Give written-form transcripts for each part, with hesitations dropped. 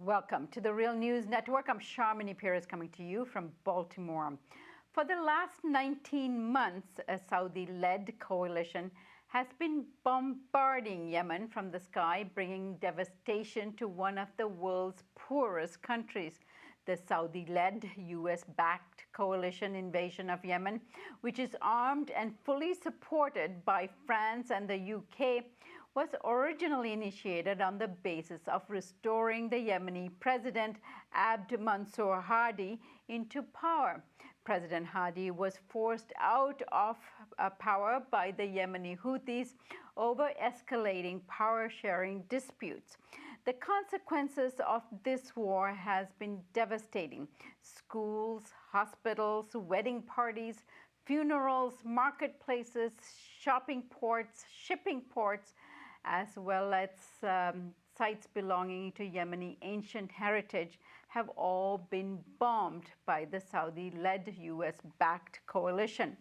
Welcome to the Real News Network. I'm Sharmini Perez coming to you from Baltimore. For the last 19 months, a Saudi-led coalition has been bombarding Yemen from the sky, bringing devastation to one of the world's poorest countries. The Saudi-led, US-backed coalition invasion of Yemen, which is armed and fully supported by France and the UK, was originally initiated on the basis of restoring the Yemeni president Abd Mansour Hadi into power. President Hadi was forced out of power by the Yemeni Houthis over escalating power-sharing disputes. The consequences of this war has been devastating. Schools, hospitals, wedding parties, funerals, marketplaces, shopping ports, shipping ports, as well as sites belonging to Yemeni ancient heritage have all been bombed by the Saudi-led US-backed coalition.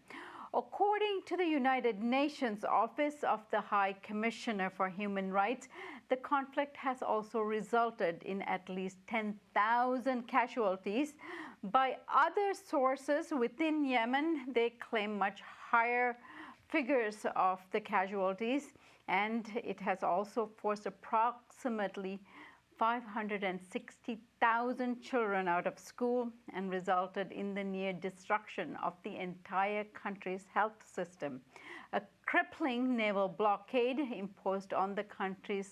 According to the United Nations Office of the High Commissioner for Human Rights, the conflict has also resulted in at least 10,000 casualties. By other sources within Yemen, they claim much higher figures of the casualties, and it has also forced approximately 560,000 children out of school and resulted in the near destruction of the entire country's health system. A crippling naval blockade imposed on the country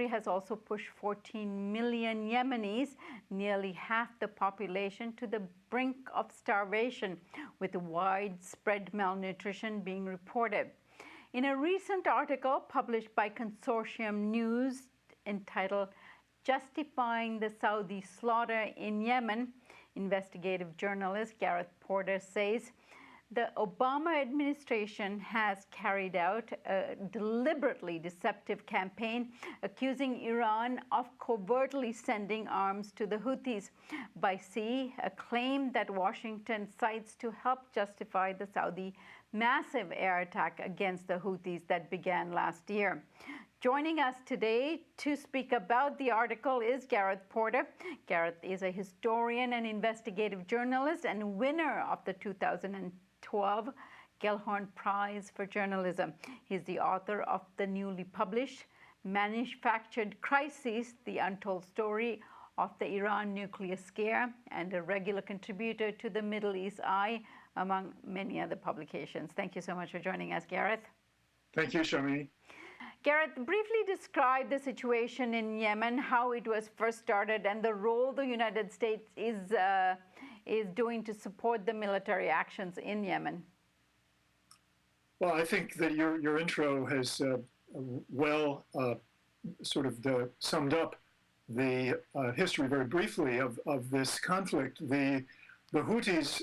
has also pushed 14 million Yemenis, nearly half the population, to the brink of starvation, with widespread malnutrition being reported. In a recent article published by Consortium News entitled "Justifying the Saudi Slaughter in Yemen," investigative journalist Gareth Porter says, the Obama administration has carried out a deliberately deceptive campaign accusing Iran of covertly sending arms to the Houthis by sea, a claim that Washington cites to help justify the Saudi massive air attack against the Houthis that began last year. Joining us today to speak about the article is Gareth Porter. Gareth is a historian and investigative journalist and winner of the 2012 Gellhorn Prize for Journalism. He's the author of the newly published Manufactured Crises: The Untold Story of the Iran Nuclear Scare, and a regular contributor to the Middle East Eye, among many other publications. Thank you so much for joining us, Gareth. Thank you, Sharmini. Gareth, briefly describe the situation in Yemen, how it was first started, and the role the United States is doing to support the military actions in Yemen. Well, I think that your intro has summed up the history very briefly of this conflict. The Houthis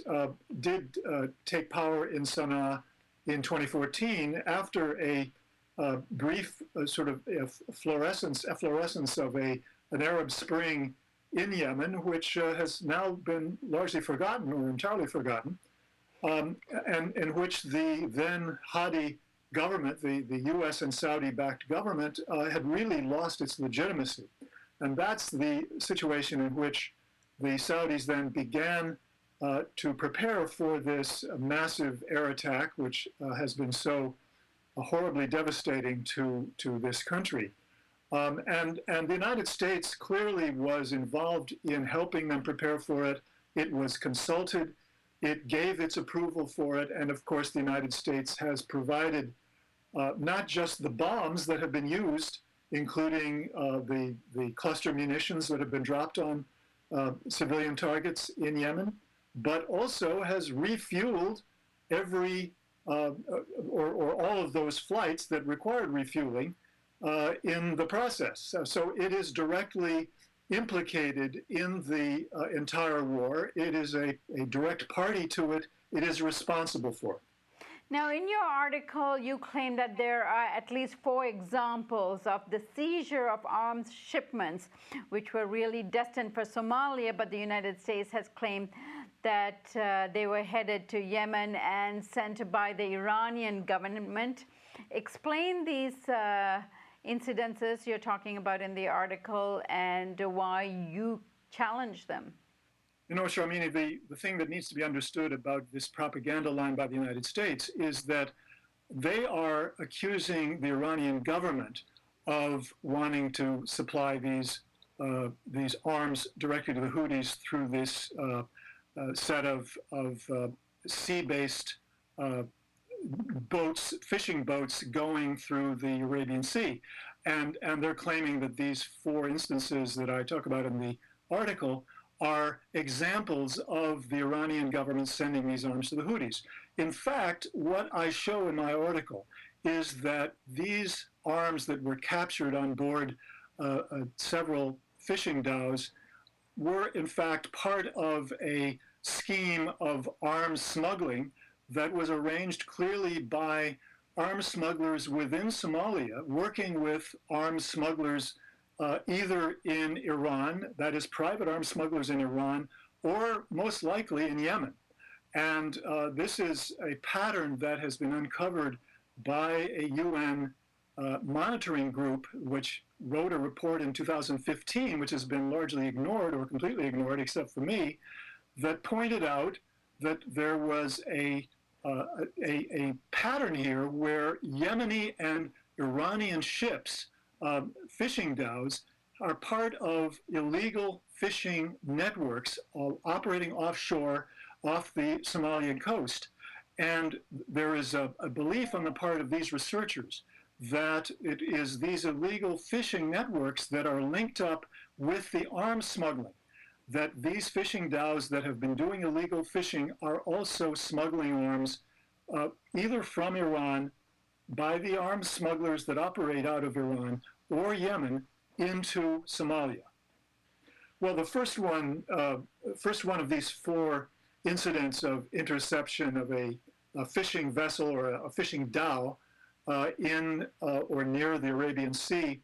did take power in Sana'a in 2014 after a brief efflorescence of an Arab Spring in Yemen, which has now been largely forgotten or entirely forgotten, and in which the then Hadi government, the US and Saudi-backed government, had really lost its legitimacy. And that's the situation in which the Saudis then began to prepare for this massive air attack, which has been so horribly devastating to this country. And the United States clearly was involved in helping them prepare for it. It was consulted. It gave its approval for it. And of course, the United States has provided not just the bombs that have been used, including the cluster munitions that have been dropped on civilian targets in Yemen, but also has refueled every or all of those flights that required refueling in the process. So it is directly implicated in the entire war. It is a direct party to it. It is responsible for it. Now, in your article, you claim that there are at least 4 examples of the seizure of arms shipments, which were really destined for Somalia, but the United States has claimed that they were headed to Yemen and sent by the Iranian government. Explain these incidences you're talking about in the article and why you challenge them? You know, Sharmini, the thing that needs to be understood about this propaganda line by the United States is that they are accusing the Iranian government of wanting to supply these arms directly to the Houthis through this set of sea-based boats, fishing boats going through the Arabian Sea. And they're claiming that these 4 instances that I talk about in the article are examples of the Iranian government sending these arms to the Houthis. In fact, what I show in my article is that these arms that were captured on board several fishing dhows were in fact part of a scheme of arms smuggling that was arranged clearly by arms smugglers within Somalia, working with arms smugglers either in Iran, that is private arms smugglers in Iran, or most likely in Yemen. And this is a pattern that has been uncovered by a UN monitoring group, which wrote a report in 2015, which has been largely ignored or completely ignored, except for me, that pointed out that there was a pattern here where Yemeni and Iranian ships, fishing dhows, are part of illegal fishing networks operating offshore off the Somalian coast. And there is a belief on the part of these researchers that it is these illegal fishing networks that are linked up with the arms smuggling, that these fishing dhows that have been doing illegal fishing are also smuggling arms either from Iran by the arms smugglers that operate out of Iran or Yemen into Somalia. Well, the first one of these 4 incidents of interception of a fishing vessel or a fishing dhow in or near the Arabian Sea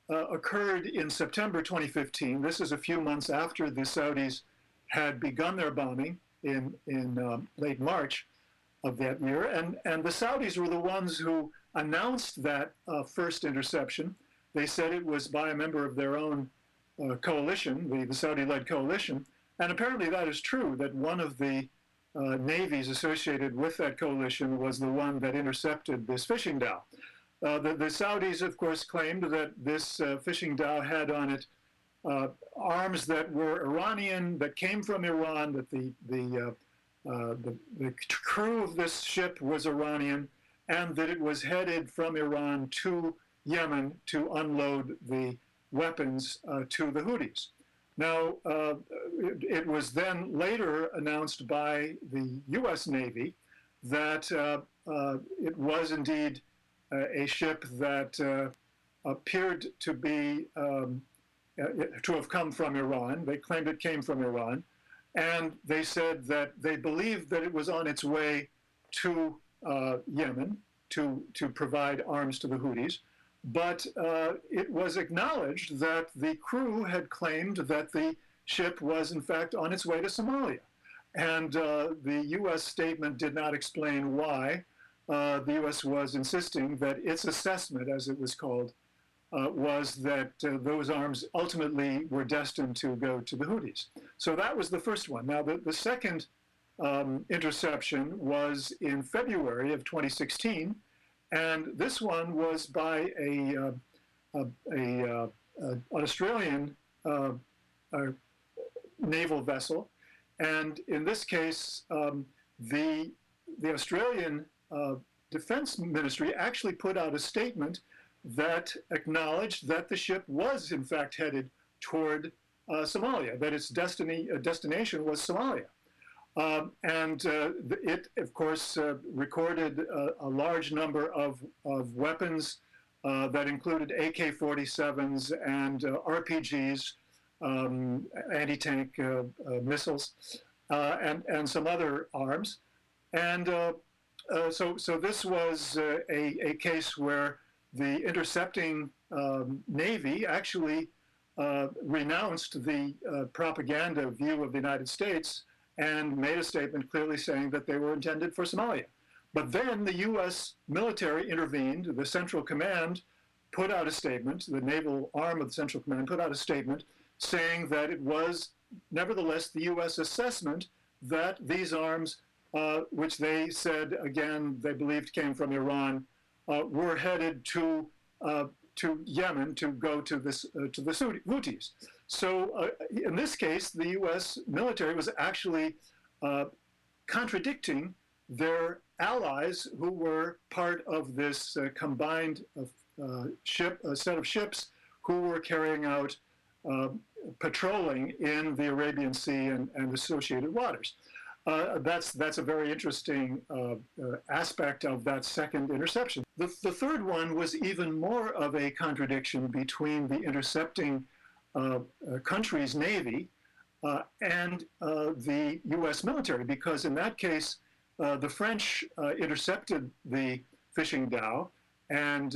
occurred in September 2015. This is a few months after the Saudis had begun their bombing in late March of that year. And the Saudis were the ones who announced that first interception. They said it was by a member of their own coalition, the Saudi-led coalition. And apparently that is true, that one of the navies associated with that coalition was the one that intercepted this fishing dhow. The Saudis, of course, claimed that this fishing dhow had on it arms that were Iranian, that came from Iran, that the crew of this ship was Iranian, and that it was headed from Iran to Yemen to unload the weapons to the Houthis. Now, it was then later announced by the U.S. Navy that it was indeed a ship that appeared to be to have come from Iran. They claimed it came from Iran, and they said that they believed that it was on its way to Yemen to provide arms to the Houthis. But it was acknowledged that the crew had claimed that the ship was, in fact, on its way to Somalia. And the U.S. statement did not explain why. The U.S. was insisting that its assessment, as it was called, was that those arms ultimately were destined to go to the Houthis. So that was the first one. Now, the second interception was in February of 2016. And this one was by an Australian naval vessel. And in this case, the Australian Defense Ministry actually put out a statement that acknowledged that the ship was, in fact, headed toward Somalia, that its destination was Somalia. It, of course, recorded a large number of weapons that included AK-47s and RPGs, anti-tank missiles, and some other arms. And so this was a case where the intercepting Navy actually renounced the propaganda view of the United States and made a statement clearly saying that they were intended for Somalia. But then the U.S. military intervened. The Central Command put out a statement, the naval arm of the Central Command put out a statement saying that it was nevertheless the U.S. assessment that these arms, which they said, again, they believed came from Iran, were headed to Yemen to go to the Houthis. So in this case, the U.S. military was actually contradicting their allies who were part of this combined set of ships who were carrying out patrolling in the Arabian Sea and associated waters. That's a very interesting aspect of that second interception. The third one was even more of a contradiction between the intercepting country's navy and the U.S. military, because in that case, the French intercepted the fishing dhow, and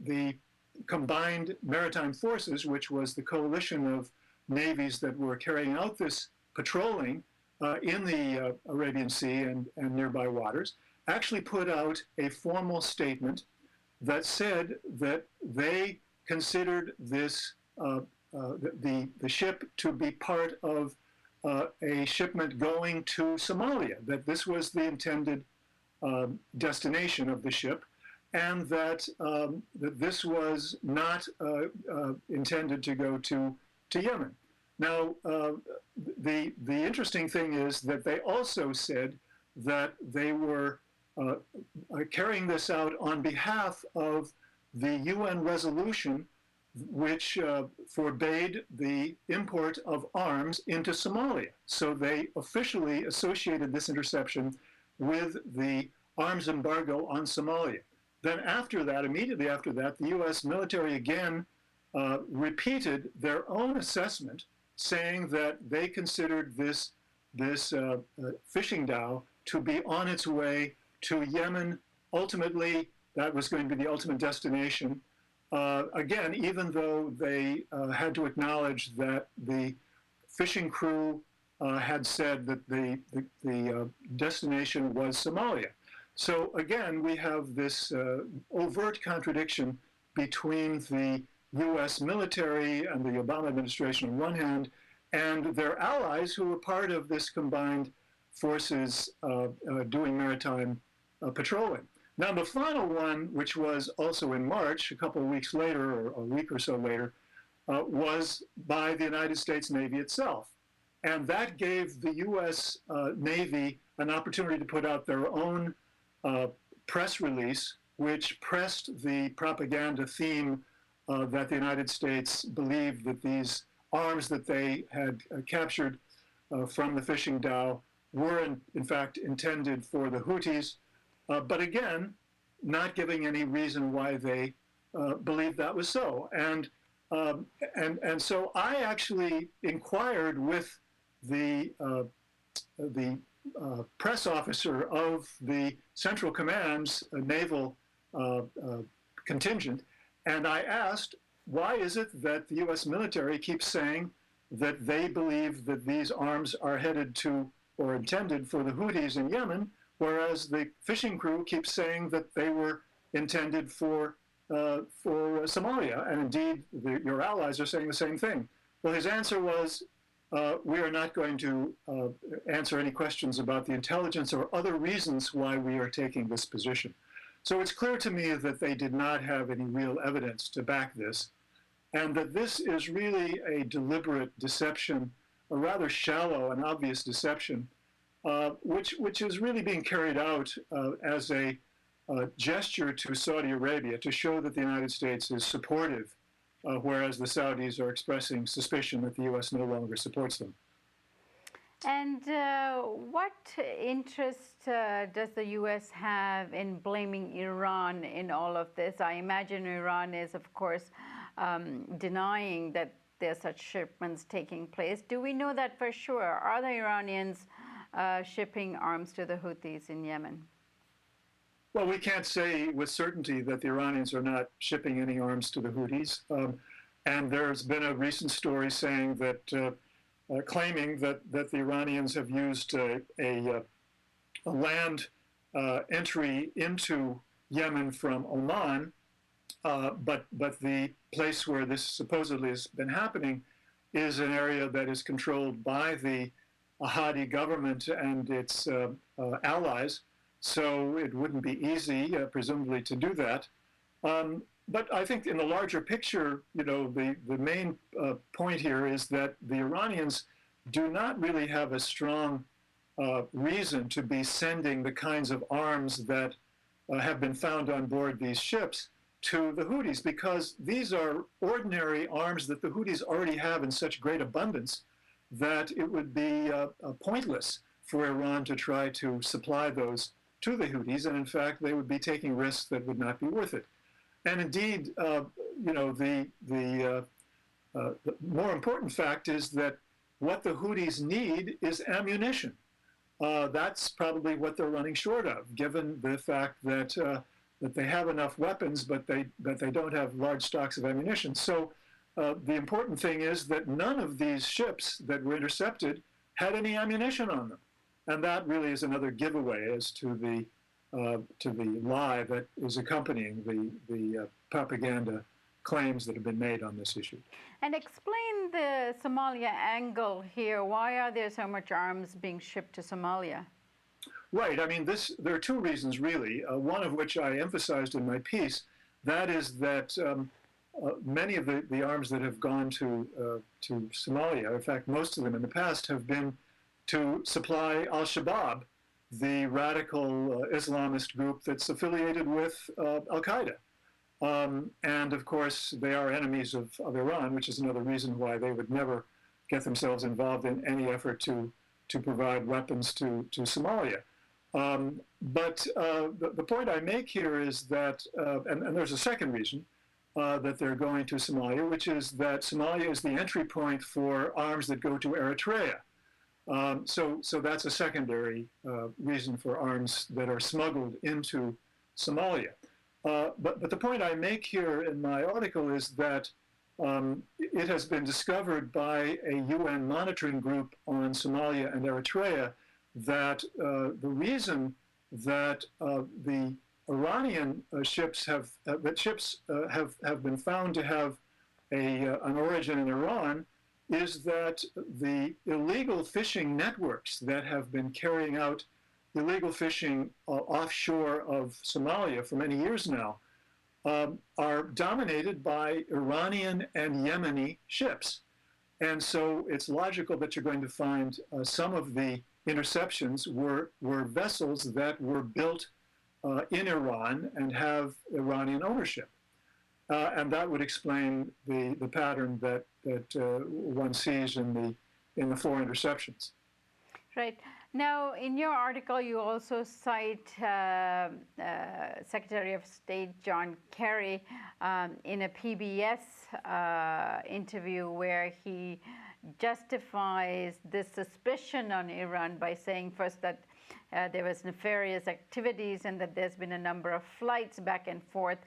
the combined maritime forces, which was the coalition of navies that were carrying out this patrolling in the Arabian Sea and nearby waters, actually put out a formal statement that said that they considered this the ship to be part of a shipment going to Somalia, that this was the intended destination of the ship, and that this was not intended to go to Yemen. Now, the interesting thing is that they also said that they were carrying this out on behalf of the UN resolution which forbade the import of arms into Somalia. So they officially associated this interception with the arms embargo on Somalia. Then after that, immediately after that, the US military again repeated their own assessment, saying that they considered this fishing dhow to be on its way to Yemen. Ultimately, that was going to be the ultimate destination. Again, even though they had to acknowledge that the fishing crew had said that the destination was Somalia. So again, we have this overt contradiction between the US military and the Obama administration on one hand, and their allies who were part of this combined forces doing maritime patrolling. Now, the final one, which was also in March, a couple of weeks later, or a week or so later, was by the United States Navy itself. And that gave the US Navy an opportunity to put out their own press release, which pressed the propaganda theme that the United States believed that these arms that they had captured from the fishing dhow were in fact intended for the Houthis. But again, not giving any reason why they believed that was so. And so I actually inquired with the press officer of the Central Command's naval contingent, and I asked, why is it that the US military keeps saying that they believe that these arms are headed to or intended for the Houthis in Yemen, whereas the fishing crew keeps saying that they were intended for Somalia, and indeed your allies are saying the same thing. Well, his answer was, we are not going to answer any questions about the intelligence or other reasons why we are taking this position. So it's clear to me that they did not have any real evidence to back this, and that this is really a deliberate deception, a rather shallow and obvious deception, which is really being carried out as a gesture to Saudi Arabia to show that the United States is supportive, whereas the Saudis are expressing suspicion that the U.S. no longer supports them. And what interest does the U.S. have in blaming Iran in all of this? I imagine Iran is, of course, denying that there are such shipments taking place. Do we know that for sure? Are the Iranians shipping arms to the Houthis in Yemen? Well, we can't say with certainty that the Iranians are not shipping any arms to the Houthis. And there's been a recent story saying that, claiming that the Iranians have used a land entry into Yemen from Oman But the place where this supposedly has been happening is an area that is controlled by the Hadi government and its allies. So it wouldn't be easy, presumably, to do that. But I think in the larger picture, the main point here is that the Iranians do not really have a strong reason to be sending the kinds of arms that have been found on board these ships to the Houthis, because these are ordinary arms that the Houthis already have in such great abundance that it would be pointless for Iran to try to supply those to the Houthis, and in fact, they would be taking risks that would not be worth it. And indeed, the more important fact is that what the Houthis need is ammunition. That's probably what they're running short of, given the fact that they have enough weapons, but they don't have large stocks of ammunition. So the important thing is that none of these ships that were intercepted had any ammunition on them, and that really is another giveaway as to the lie that is accompanying the propaganda claims that have been made on this issue. And explain the Somalia angle here. Why are there so much arms being shipped to Somalia? Right. I mean, there are two reasons, really. One of which I emphasized in my piece, that is that many of the arms that have gone to Somalia, in fact, most of them in the past, have been to supply al-Shabaab, the radical Islamist group that's affiliated with al-Qaeda. And of course, they are enemies of Iran, which is another reason why they would never get themselves involved in any effort to provide weapons to Somalia. But the point I make here is that, and there's a second reason that they're going to Somalia, which is that Somalia is the entry point for arms that go to Eritrea. So that's a secondary reason for arms that are smuggled into Somalia. But the point I make here in my article is that it has been discovered by a UN monitoring group on Somalia and Eritrea that the reason that the Iranian ships have been found to have an origin in Iran is that the illegal fishing networks that have been carrying out illegal fishing offshore of Somalia for many years now are dominated by Iranian and Yemeni ships. And so it's logical that you're going to find some of the interceptions were vessels that were built in Iran and have Iranian ownership. And that would explain the pattern that one sees in the four interceptions. Right. Now, in your article, you also cite Secretary of State John Kerry in a PBS interview where he justifies this suspicion on Iran by saying first that there was nefarious activities and that there's been a number of flights back and forth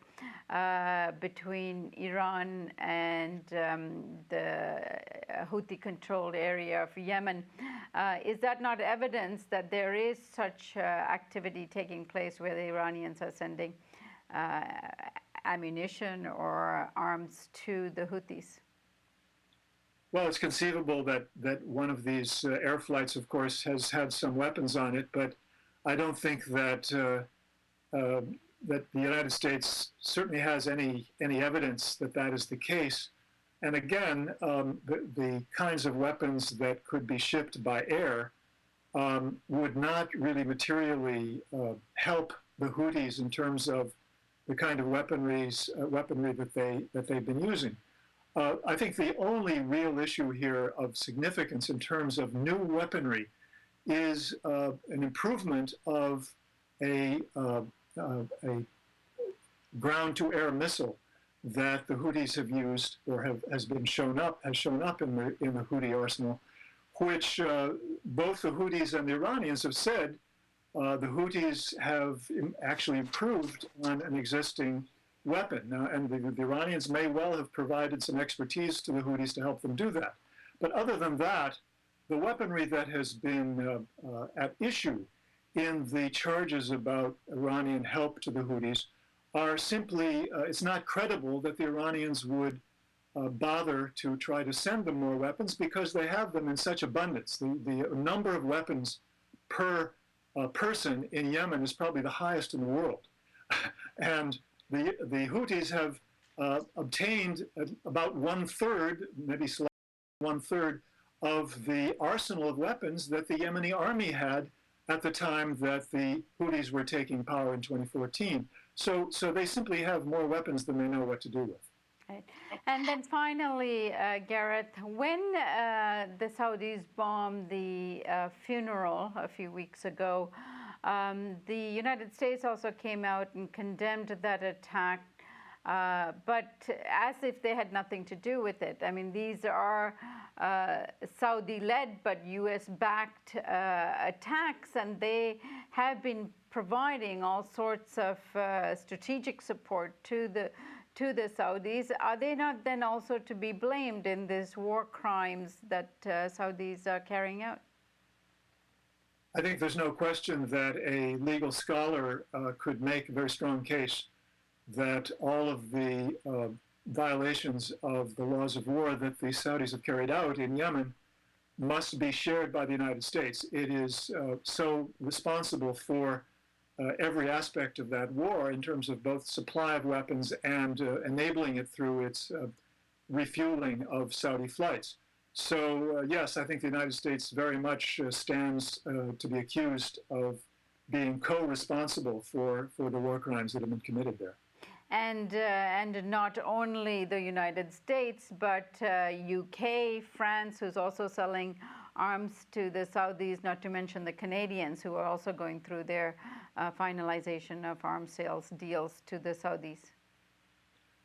between Iran and the Houthi-controlled area of Yemen. Is that not evidence that there is such activity taking place where the Iranians are sending ammunition or arms to the Houthis? Well, it's conceivable that one of these air flights, of course, has had some weapons on it, but I don't think that that the United States certainly has any evidence that that is the case. And again, the kinds of weapons that could be shipped by air would not really materially help the Houthis in terms of the kind of weaponry that they've been using. I think the only real issue here of significance in terms of new weaponry is an improvement of a ground-to-air missile that the Houthis have used or has shown up in the Houthi arsenal, which both the Houthis and the Iranians have said the Houthis have actually improved on an existing weapon. Now, and the Iranians may well have provided some expertise to the Houthis to help them do that. But other than that, the weaponry that has been at issue in the charges about Iranian help to the Houthis are simply, it's not credible that the Iranians would bother to try to send them more weapons because they have them in such abundance. The number of weapons per person in Yemen is probably the highest in the world. And the Houthis have obtained about 1/3, maybe slightly 1/3 of the arsenal of weapons that the Yemeni army had at the time that the Houthis were taking power in 2014. So they simply have more weapons than they know what to do with. Right. And then finally, Gareth, when the Saudis bombed the funeral a few weeks ago, the United States also came out and condemned that attack, but as if they had nothing to do with it. I mean, these are Saudi-led but U.S.-backed attacks, and they have been providing all sorts of strategic support to the Saudis. Are they not then also to be blamed in these war crimes that Saudis are carrying out? I think there's no question that a legal scholar could make a very strong case that all of the violations of the laws of war that the Saudis have carried out in Yemen must be shared by the United States. It is so responsible for every aspect of that war in terms of both supply of weapons and enabling it through its refueling of Saudi flights. So yes, I think the United States very much stands to be accused of being co-responsible for the war crimes that have been committed there. And not only the United States, but UK, France, who's also selling arms to the Saudis, not to mention the Canadians, who are also going through their finalization of arms sales deals to the Saudis.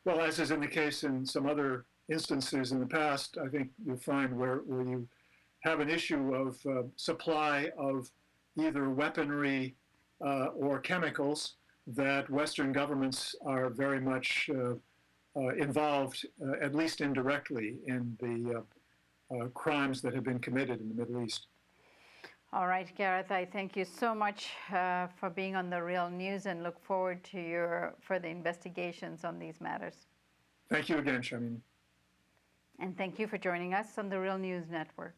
Well, as is in the case in some other instances in the past, I think you'll find where you have an issue of supply of either weaponry or chemicals that Western governments are very much involved, at least indirectly, in the crimes that have been committed in the Middle East. All right, Gareth, I thank you so much for being on The Real News and look forward to your further investigations on these matters. Thank you again, Shamini. And thank you for joining us on The Real News Network.